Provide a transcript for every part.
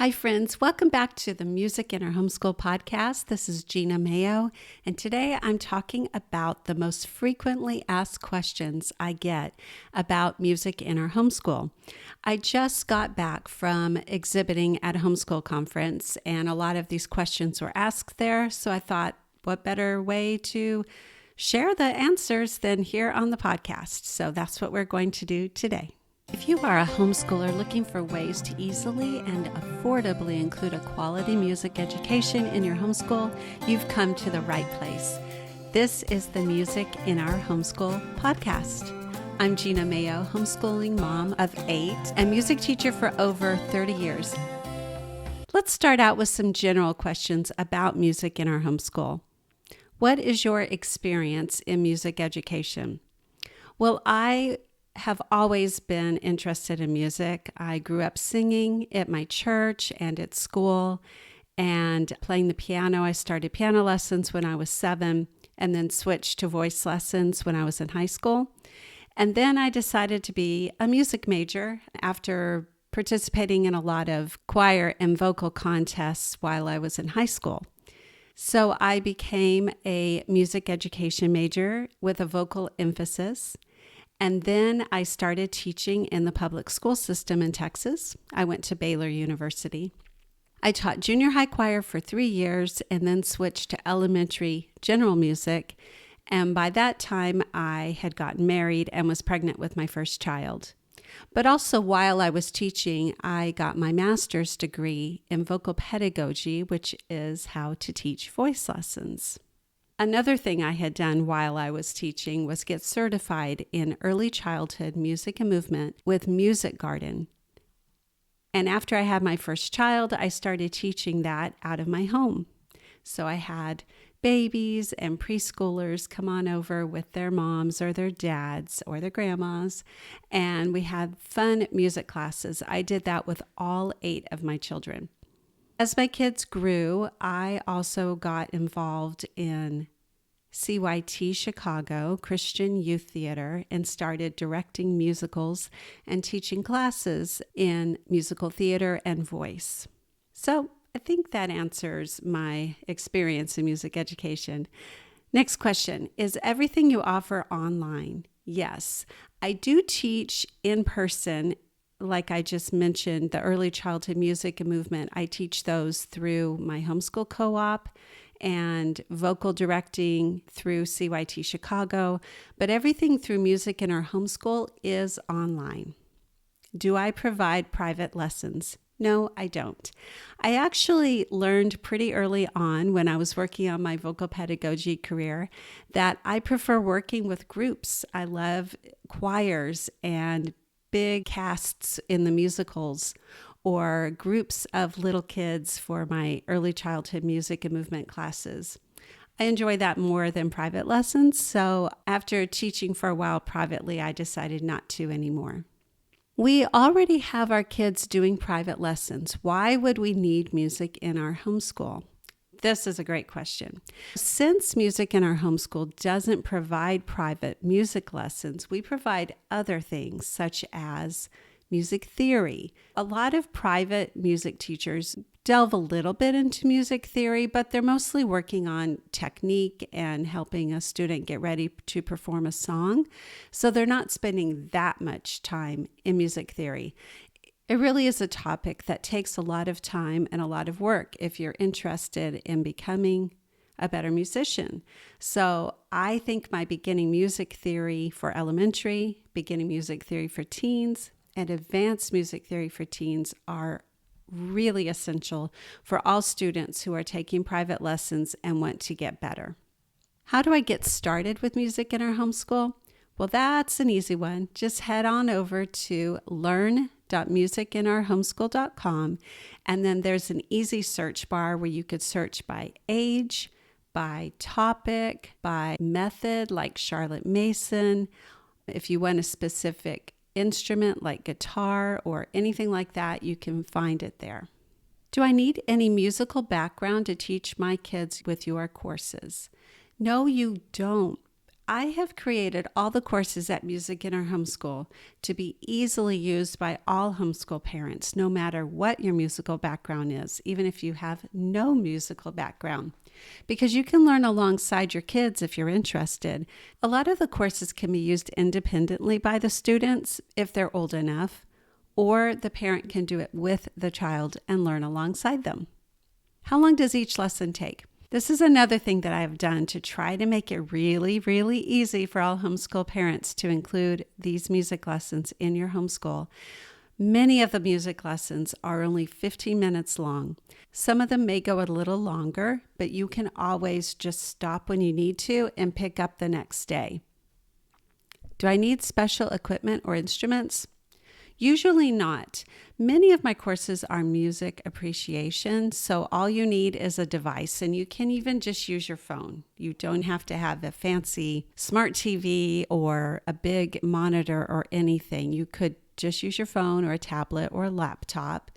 Hi, friends. Welcome back to the Music in Our Homeschool podcast. This is Gena Mayo, and today I'm talking about the most frequently asked questions I get about music in our homeschool. I just got back from exhibiting at a homeschool conference, and a lot of these questions were asked there, so I thought, what better way to share the answers than here on the podcast? So that's what we're going to do today. If you are a homeschooler looking for ways to easily and affordably include a quality music education in your homeschool, you've come to the right place. This is the Music in Our Homeschool podcast. I'm Gena Mayo, homeschooling mom of 8 and music teacher for over 30 years. Let's start out with some general questions about music in our homeschool. What is your experience in music education? Well, I have always been interested in music. I grew up singing at my church and at school and playing the piano. I started piano lessons when I was 7 and then switched to voice lessons when I was in high school. And then I decided to be a music major after participating in a lot of choir and vocal contests while I was in high school. So I became a music education major with a vocal emphasis. And then I started teaching in the public school system in Texas. I went to Baylor University. I taught junior high choir for 3 years and then switched to elementary general music. And by that time, I had gotten married and was pregnant with my first child. But also while I was teaching, I got my master's degree in vocal pedagogy, which is how to teach voice lessons. Another thing I had done while I was teaching was get certified in early childhood music and movement with Music Garden. And after I had my first child, I started teaching that out of my home. So I had babies and preschoolers come on over with their moms or their dads or their grandmas, and we had fun music classes. I did that with all 8 of my children. As my kids grew, I also got involved in CYT Chicago, Christian Youth Theater, and started directing musicals and teaching classes in musical theater and voice. So I think that answers my experience in music education. Next question, is everything you offer online? Yes, I do teach in person. Like I just mentioned, the early childhood music and movement, I teach those through my homeschool co-op and vocal directing through CYT Chicago, but everything through Music in Our Homeschool is online. Do I provide private lessons? No, I don't. I actually learned pretty early on when I was working on my vocal pedagogy career that I prefer working with groups. I love choirs and big casts in the musicals or groups of little kids for my early childhood music and movement classes. I enjoy that more than private lessons, so after teaching for a while privately, I decided not to anymore. We already have our kids doing private lessons. Why would we need music in our homeschool? This is a great question. Since Music in Our Homeschool doesn't provide private music lessons, we provide other things such as music theory. A lot of private music teachers delve a little bit into music theory, but they're mostly working on technique and helping a student get ready to perform a song. So they're not spending that much time in music theory. It really is a topic that takes a lot of time and a lot of work if you're interested in becoming a better musician. So I think my beginning music theory for elementary, beginning music theory for teens, and advanced music theory for teens are really essential for all students who are taking private lessons and want to get better. How do I get started with music in our homeschool? Well, that's an easy one. Just head on over to learn.musicinourhomeschool.com, and then there's an easy search bar where you could search by age, by topic, by method like Charlotte Mason. If you want a specific instrument like guitar or anything like that, you can find it there. Do I need any musical background to teach my kids with your courses? No, you don't. I have created all the courses at Music in Our Homeschool to be easily used by all homeschool parents, no matter what your musical background is, even if you have no musical background, because you can learn alongside your kids if you're interested. A lot of the courses can be used independently by the students if they're old enough, or the parent can do it with the child and learn alongside them. How long does each lesson take? This is another thing that I have done to try to make it really, really easy for all homeschool parents to include these music lessons in your homeschool. Many of the music lessons are only 15 minutes long. Some of them may go a little longer, but you can always just stop when you need to and pick up the next day. Do I need special equipment or instruments? Usually not. Many of my courses are music appreciation, so all you need is a device, and you can even just use your phone. You don't have to have a fancy smart TV or a big monitor or anything. You could just use your phone or a tablet or a laptop.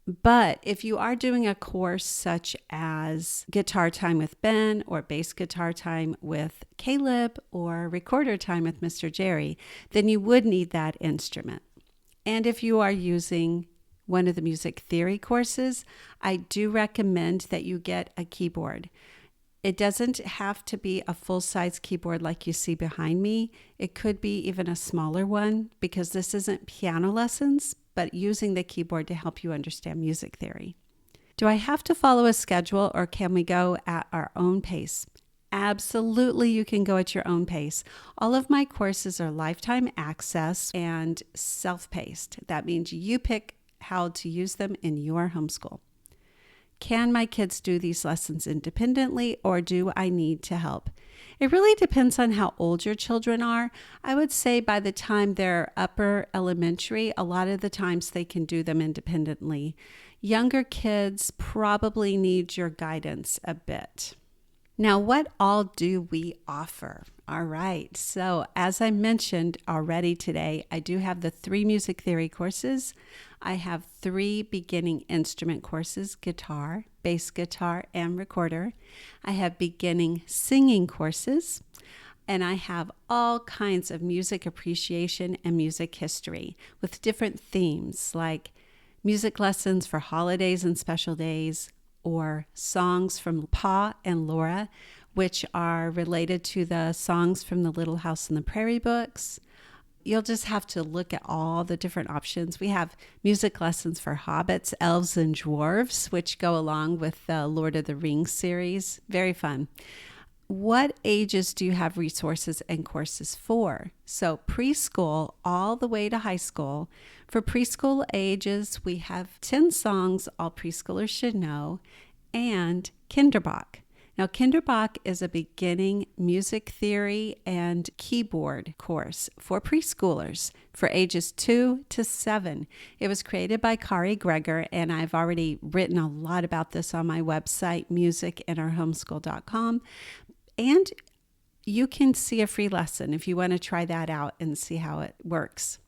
But if you are doing a course such as guitar time with Ben or bass guitar time with Caleb or recorder time with Mr. Jerry, then you would need that instrument. And if you are using one of the music theory courses, I do recommend that you get a keyboard. It doesn't have to be a full-size keyboard like you see behind me. It could be even a smaller one because this isn't piano lessons, but using the keyboard to help you understand music theory. Do I have to follow a schedule or can we go at our own pace? Absolutely, you can go at your own pace. All of my courses are lifetime access and self-paced. That means you pick how to use them in your homeschool. Can my kids do these lessons independently or do I need to help? It really depends on how old your children are. I would say by the time they're upper elementary, a lot of the times they can do them independently. Younger kids probably need your guidance a bit. Now, what all do we offer? All right, so as I mentioned already today, I do have the 3 music theory courses. I have 3 beginning instrument courses, guitar, bass guitar, and recorder. I have beginning singing courses, and I have all kinds of music appreciation and music history with different themes like music lessons for holidays and special days, or songs from Pa and Laura, which are related to the songs from the Little House on the Prairie books. You'll just have to look at all the different options. We have music lessons for hobbits, elves, and dwarves, which go along with the Lord of the Rings series. Very fun. What ages do you have resources and courses for? So preschool all the way to high school. For preschool ages, we have 10 songs all preschoolers should know, and Kinderbach. Now, Kinderbach is a beginning music theory and keyboard course for preschoolers for ages 2 to 7. It was created by Kari Greger, and I've already written a lot about this on my website, musicinourhomeschool.com. And you can see a free lesson if you want to try that out and see how it works.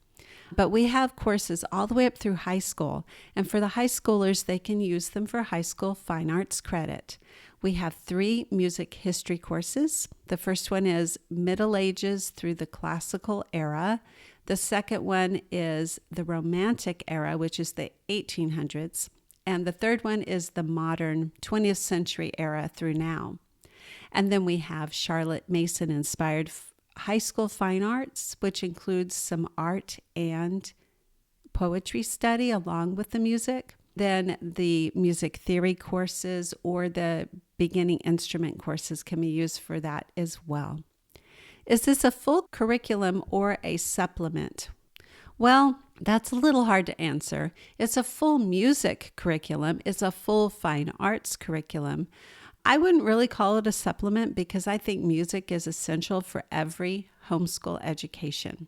But we have courses all the way up through high school. And for the high schoolers, they can use them for high school fine arts credit. We have 3 music history courses. The first one is Middle Ages through the Classical Era. The second one is the Romantic Era, which is the 1800s. And the third one is the modern 20th century era through now. And then we have Charlotte Mason inspired high school fine arts, which includes some art and poetry study along with the music. Then the music theory courses or the beginning instrument courses can be used for that as well. Is this a full curriculum or a supplement? Well, that's a little hard to answer. It's a full music curriculum. It's a full fine arts curriculum. I wouldn't really call it a supplement because I think music is essential for every homeschool education.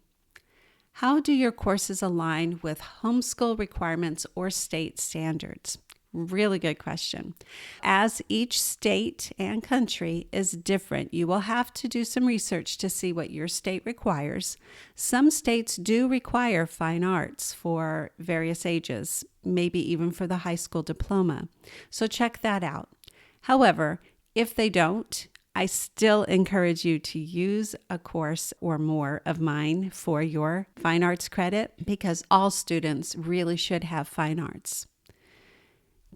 How do your courses align with homeschool requirements or state standards? Really good question. As each state and country is different, you will have to do some research to see what your state requires. Some states do require fine arts for various ages, maybe even for the high school diploma. So check that out. However, if they don't, I still encourage you to use a course or more of mine for your fine arts credit because all students really should have fine arts.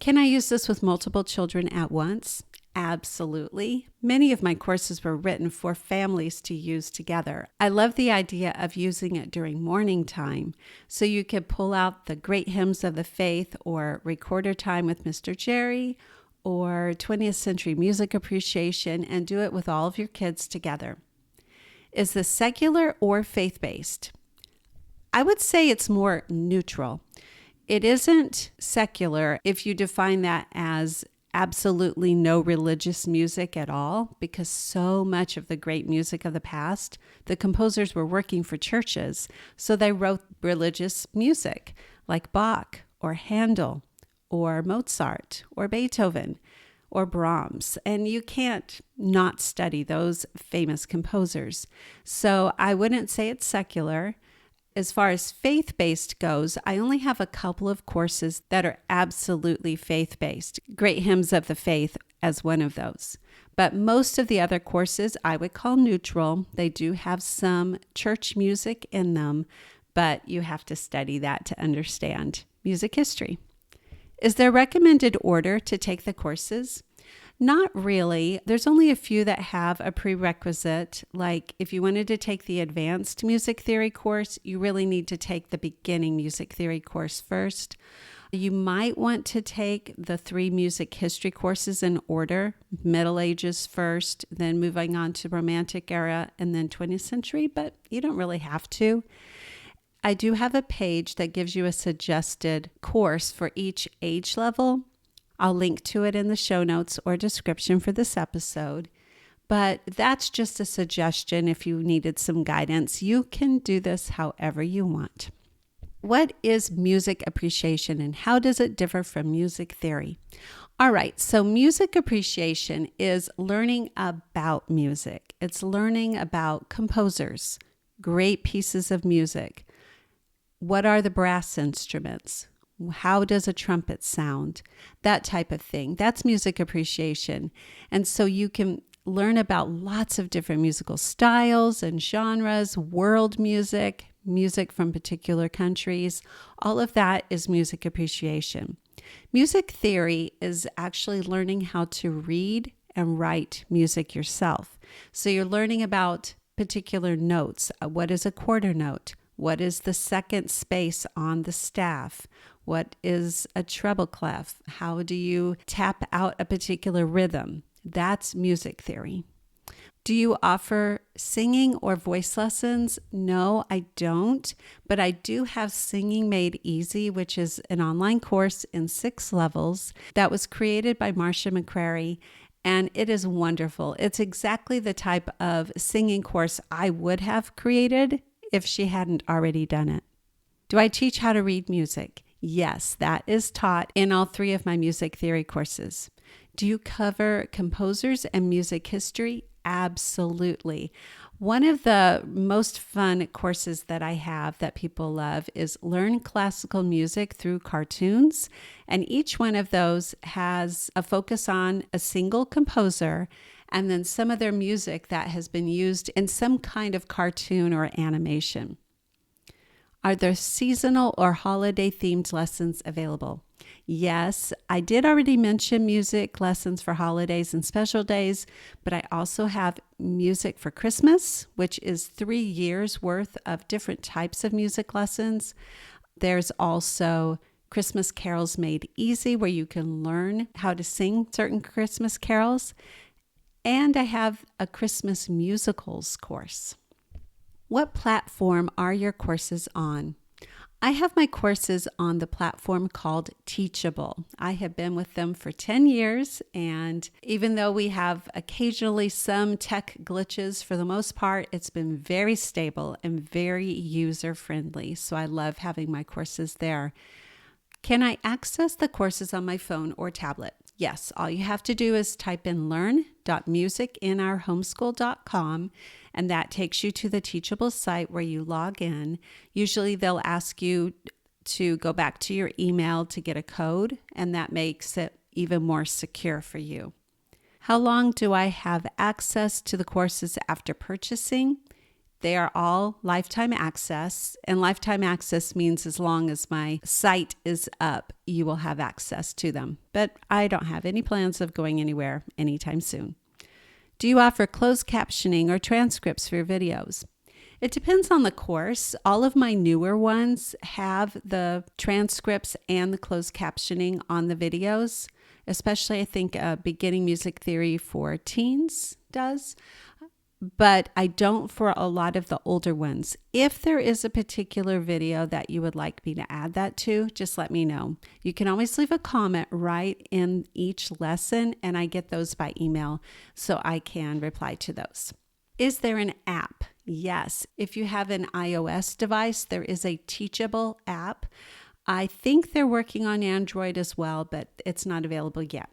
Can I use this with multiple children at once? Absolutely. Many of my courses were written for families to use together. I love the idea of using it during morning time, so you could pull out the great hymns of the faith or recorder time with Mr. Jerry or 20th century music appreciation and do it with all of your kids together. Is this secular or faith-based? I would say it's more neutral. It isn't secular if you define that as absolutely no religious music at all, because so much of the great music of the past, the composers were working for churches, so they wrote religious music like Bach or Handel or Mozart or Beethoven or Brahms, and you can't not study those famous composers. So I wouldn't say it's secular. As far as faith-based goes, I only have a couple of courses that are absolutely faith-based. Great Hymns of the Faith as one of those. But most of the other courses I would call neutral. They do have some church music in them, but you have to study that to understand music history. Is there a recommended order to take the courses? Not really. There's only a few that have a prerequisite. Like if you wanted to take the advanced music theory course, you really need to take the beginning music theory course first. You might want to take the 3 music history courses in order, Middle Ages first, then moving on to Romantic era, and then 20th century, but you don't really have to. I do have a page that gives you a suggested course for each age level. I'll link to it in the show notes or description for this episode. But that's just a suggestion if you needed some guidance. You can do this however you want. What is music appreciation and how does it differ from music theory? All right, so music appreciation is learning about music. It's learning about composers, great pieces of music. What are the brass instruments? How does a trumpet sound? That type of thing. That's music appreciation. And so you can learn about lots of different musical styles and genres, world music, music from particular countries. All of that is music appreciation. Music theory is actually learning how to read and write music yourself. So you're learning about particular notes. What is a quarter note? What is the second space on the staff? What is a treble clef? How do you tap out a particular rhythm? That's music theory. Do you offer singing or voice lessons? No, I don't, but I do have Singing Made Easy, which is an online course in 6 levels that was created by Marcia McCrary, and it is wonderful. It's exactly the type of singing course I would have created if she hadn't already done it. Do I teach how to read music? Yes, that is taught in all 3 of my music theory courses. Do you cover composers and music history? Absolutely. One of the most fun courses that I have that people love is Learn Classical Music Through Cartoons. And each one of those has a focus on a single composer and then some of their music that has been used in some kind of cartoon or animation. Are there seasonal or holiday themed lessons available? Yes, I did already mention music lessons for holidays and special days, but I also have music for Christmas, which is 3 years worth of different types of music lessons. There's also Christmas Carols Made Easy, where you can learn how to sing certain Christmas carols. And I have a Christmas musicals course. What platform are your courses on? I have my courses on the platform called Teachable. I have been with them for 10 years, and even though we have occasionally some tech glitches, for the most part, it's been very stable and very user-friendly. So I love having my courses there. Can I access the courses on my phone or tablet? Yes, all you have to do is type in learn.musicinourhomeschool.com, and that takes you to the Teachable site where you log in. Usually they'll ask you to go back to your email to get a code, and that makes it even more secure for you. How long do I have access to the courses after purchasing? They are all lifetime access, and lifetime access means as long as my site is up, you will have access to them. But I don't have any plans of going anywhere anytime soon. Do you offer closed captioning or transcripts for your videos? It depends on the course. All of my newer ones have the transcripts and the closed captioning on the videos, especially I think Beginning Music Theory for Teens does. But I don't for a lot of the older ones. If there is a particular video that you would like me to add that to, just let me know. You can always leave a comment right in each lesson, and I get those by email, so I can reply to those. Is there an app? Yes. If you have an iOS device, there is a Teachable app. I think they're working on Android as well, but it's not available yet.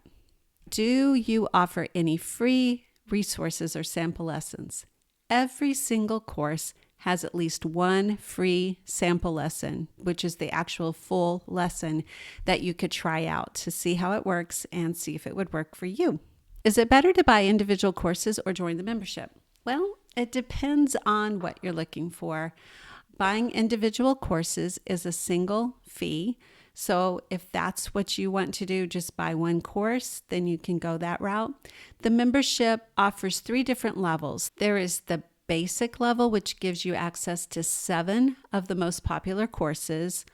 Do you offer any free resources or sample lessons? Every single course has at least one free sample lesson, which is the actual full lesson that you could try out to see how it works and see if it would work for you. Is it better to buy individual courses or join the membership? Well, it depends on what you're looking for. Buying individual courses is a single fee. So if that's what you want to do, just buy one course, then you can go that route. The membership offers 3 different levels. There is the basic level, which gives you access to 7 of the most popular courses,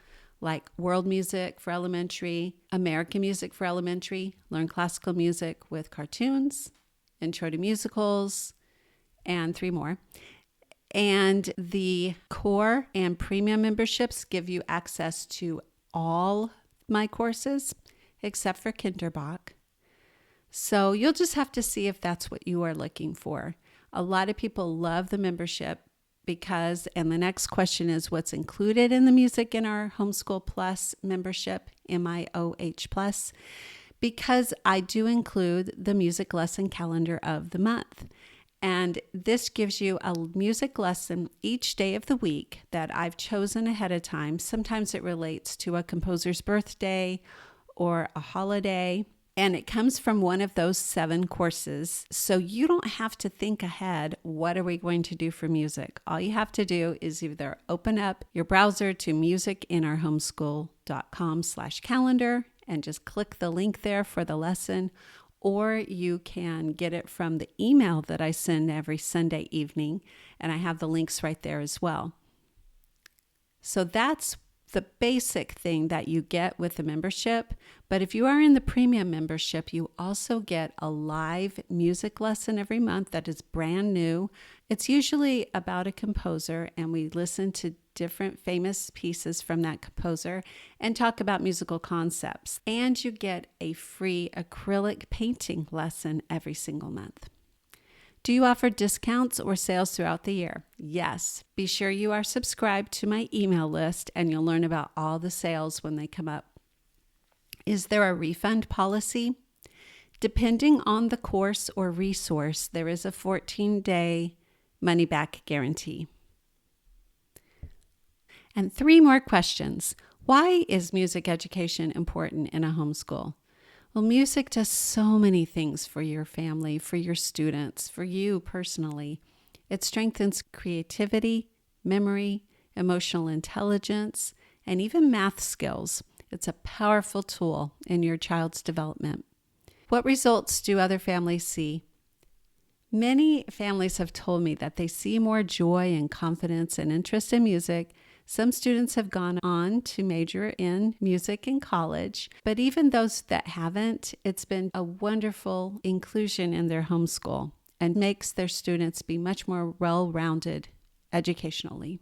like world music for elementary, American music for elementary, learn classical music with cartoons, intro to musicals, and 3 more. And the core and premium memberships give you access to all my courses except for Kinderbach. So you'll just have to see if that's what you are looking for. A lot of people love the membership because, and the next question is what's included in the Music in Our Homeschool Plus membership, MIOH Plus, because I do include the music lesson calendar of the month. And this gives you a music lesson each day of the week that I've chosen ahead of time. Sometimes it relates to a composer's birthday or a holiday, and it comes from one of those 7 courses. So you don't have to think ahead, what are we going to do for music? All you have to do is either open up your browser to musicinourhomeschool.com/calendar and just click the link there for the lesson, or you can get it from the email that I send every Sunday evening, and I have the links right there as well. So that's the basic thing that you get with the membership. But if you are in the premium membership, you also get a live music lesson every month that is brand new. It's usually about a composer, and we listen to different famous pieces from that composer and talk about musical concepts. And you get a free acrylic painting lesson every single month. Do you offer discounts or sales throughout the year? Yes. Be sure you are subscribed to my email list and you'll learn about all the sales when they come up. Is there a refund policy? Depending on the course or resource, there is a 14-day money-back guarantee. And 3 more questions. Why is music education important in a homeschool? Well, music does so many things for your family, for your students, for you personally. It strengthens creativity, memory, emotional intelligence, and even math skills. It's a powerful tool in your child's development. What results do other families see? Many families have told me that they see more joy and confidence and interest in music. Some students have gone on to major in music in college, but even those that haven't, it's been a wonderful inclusion in their homeschool and makes their students be much more well-rounded educationally.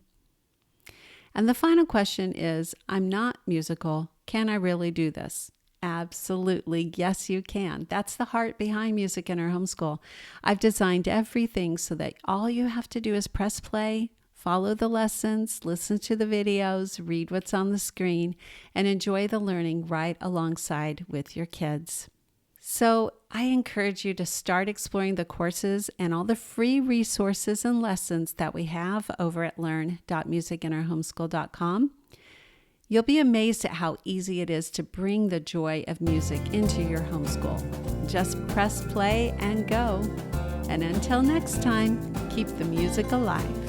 And the final question is, I'm not musical. Can I really do this? Absolutely. Yes, you can. That's the heart behind Music in Our Homeschool. I've designed everything so that all you have to do is press play, follow the lessons, listen to the videos, read what's on the screen, and enjoy the learning right alongside with your kids. So I encourage you to start exploring the courses and all the free resources and lessons that we have over at learn.musicinourhomeschool.com. You'll be amazed at how easy it is to bring the joy of music into your homeschool. just press play and go. And until next time, keep the music alive.